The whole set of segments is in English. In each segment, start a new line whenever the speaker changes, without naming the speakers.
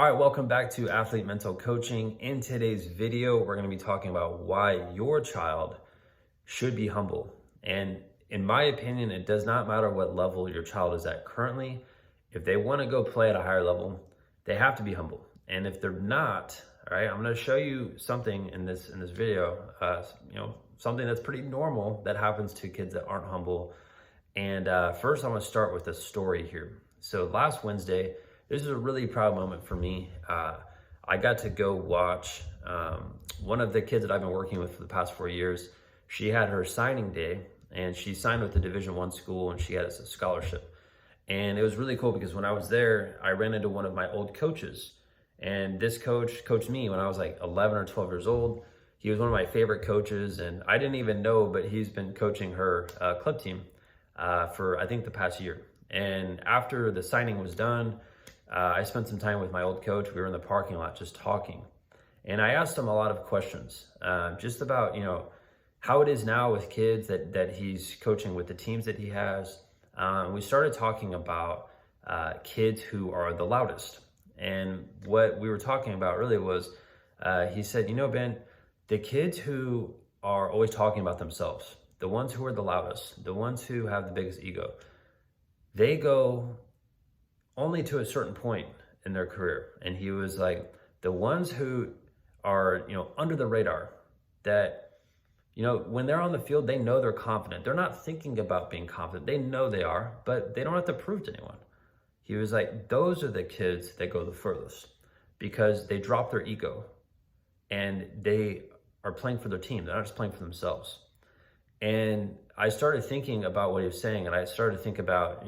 All right, welcome back to Athlete Mental Coaching. In today's video, we're going to be talking about why your child should be humble. And in my opinion, it does not matter what level your child is at currently. If they want to go play at a higher level, they have to be humble. And if they're not, all right, I'm going to show you something in this video, something that's pretty normal that happens to kids that aren't humble. And first, I'm going to start with a story here. So last Wednesday, this is a really proud moment for me. I got to go watch one of the kids that I've been working with for the past 4 years. She had her signing day, and she signed with the Division I school, and she had a scholarship. And it was really cool because when I was there, I ran into one of my old coaches. And this coach coached me when I was like 11 or 12 years old. He was one of my favorite coaches, and I didn't even know, but he's been coaching her club team for I think the past year. And after the signing was done, I spent some time with my old coach. We were in the parking lot just talking. And I asked him a lot of questions just about, how it is now with kids that he's coaching with the teams that he has. We started talking about kids who are the loudest. And what we were talking about really was, he said, Ben, the kids who are always talking about themselves, the ones who are the loudest, the ones who have the biggest ego, they go only to a certain point in their career. And he was like, the ones who are, under the radar, that, when they're on the field, they know they're confident. They're not thinking about being confident. They know they are, but they don't have to prove to anyone. He was like, those are the kids that go the furthest because they drop their ego and they are playing for their team. They're not just playing for themselves. And I started thinking about what he was saying, and I started to think about,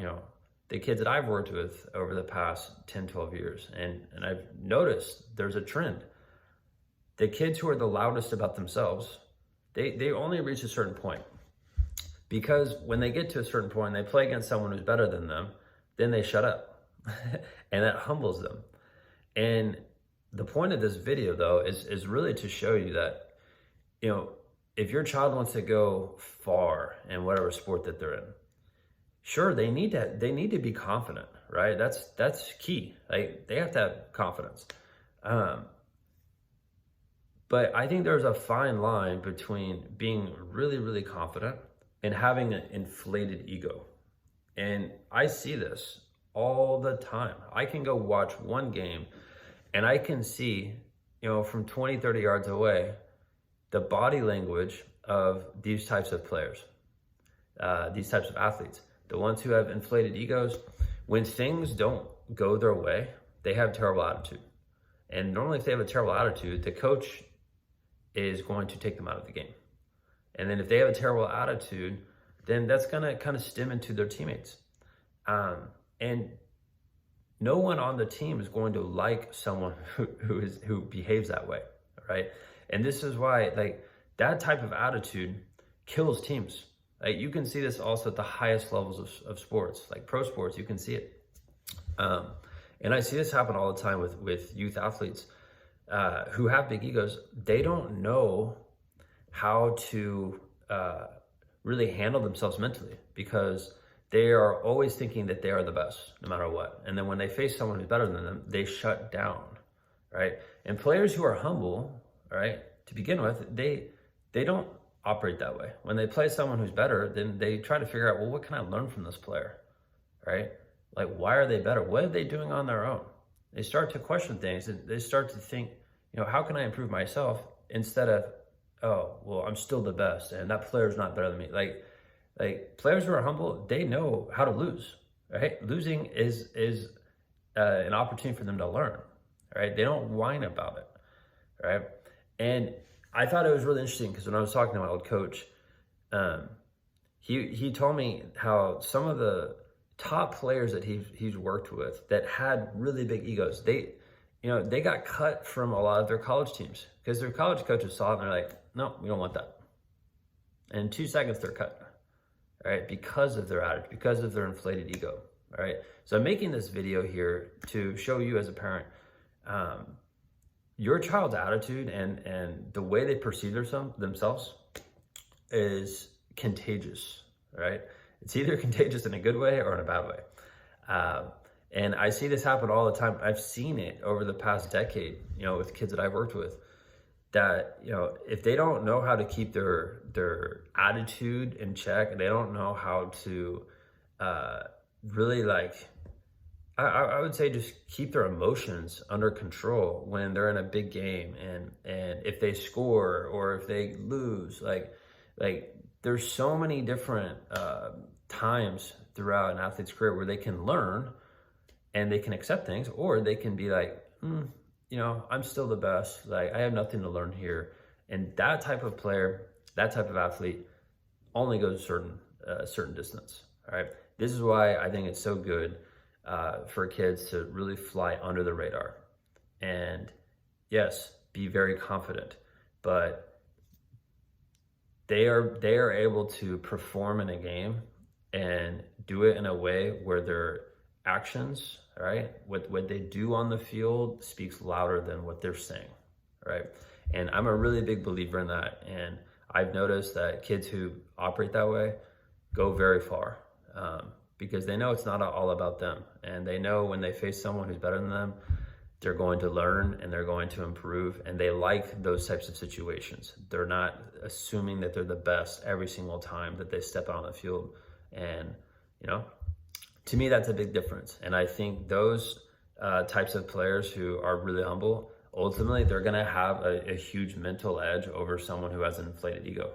the kids that I've worked with over the past 10, 12 years. And I've noticed there's a trend. The kids who are the loudest about themselves, they only reach a certain point. Because when they get to a certain point, they play against someone who's better than them, then they shut up. And that humbles them. And the point of this video, though, is really to show you that, if your child wants to go far in whatever sport that they're in, sure, they need to be confident, right? That's key. Like, they have to have confidence. But I think there's a fine line between being really, really confident and having an inflated ego. And I see this all the time. I can go watch one game and I can see, from 20, 30 yards away, the body language of these types of players, these types of athletes. The ones who have inflated egos, when things don't go their way, they have terrible attitude. And normally if they have a terrible attitude, the coach is going to take them out of the game. And then if they have a terrible attitude, then that's going to kind of stem into their teammates. And no one on the team is going to like someone who behaves that way, right? And this is why, that type of attitude kills teams. You can see this also at the highest levels of sports, like pro sports. You can see it. And I see this happen all the time with youth athletes who have big egos. They don't know how to really handle themselves mentally because they are always thinking that they are the best no matter what. And then when they face someone who's better than them, they shut down, right? And players who are humble, right, to begin with, they don't operate that way. When they play someone who's better, then they try to figure out, well, what can I learn from this player, right? Like, why are they better? What are they doing on their own? They start to question things. And they start to think, how can I improve myself instead of, oh, well, I'm still the best and that player's not better than me. Like players who are humble, they know how to lose, right? Losing is an opportunity for them to learn, right? They don't whine about it, right? And I thought it was really interesting because when I was talking to my old coach, he told me how some of the top players that he's worked with that had really big egos, they got cut from a lot of their college teams because their college coaches saw it and they're like, no, we don't want that. And in 2 seconds, they're cut, right? Because of their attitude, because of their inflated ego, right? So I'm making this video here to show you as a parent, your child's attitude and the way they perceive themselves is contagious, right? It's either contagious in a good way or in a bad way. And I see this happen all the time. I've seen it over the past decade, with kids that I've worked with, that, if they don't know how to keep their attitude in check, they don't know how to really, like, I would say, just keep their emotions under control when they're in a big game, and if they score or if they lose, like there's so many different times throughout an athlete's career where they can learn and they can accept things, or they can be like, I'm still the best. Like, I have nothing to learn here. And that type of player, that type of athlete only goes a certain distance. All right. This is why I think it's so good for kids to really fly under the radar. And yes, be very confident, but they are able to perform in a game and do it in a way where their actions, right, what they do on the field speaks louder than what they're saying, right? And I'm a really big believer in that. And I've noticed that kids who operate that way go very far, because they know it's not all about them. And they know when they face someone who's better than them, they're going to learn and they're going to improve. And they like those types of situations. They're not assuming that they're the best every single time that they step out on the field. And, to me, that's a big difference. And I think those types of players who are really humble, ultimately, they're going to have a huge mental edge over someone who has an inflated ego.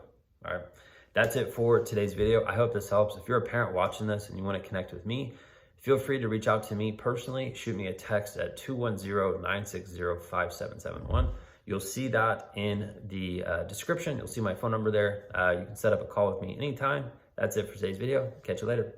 All right. That's it for today's video. I hope this helps. If you're a parent watching this and you want to connect with me, feel free to reach out to me personally. Shoot me a text at 210-960-5771. You'll see that in the description. You'll see my phone number there. You can set up a call with me anytime. That's it for today's video. Catch you later.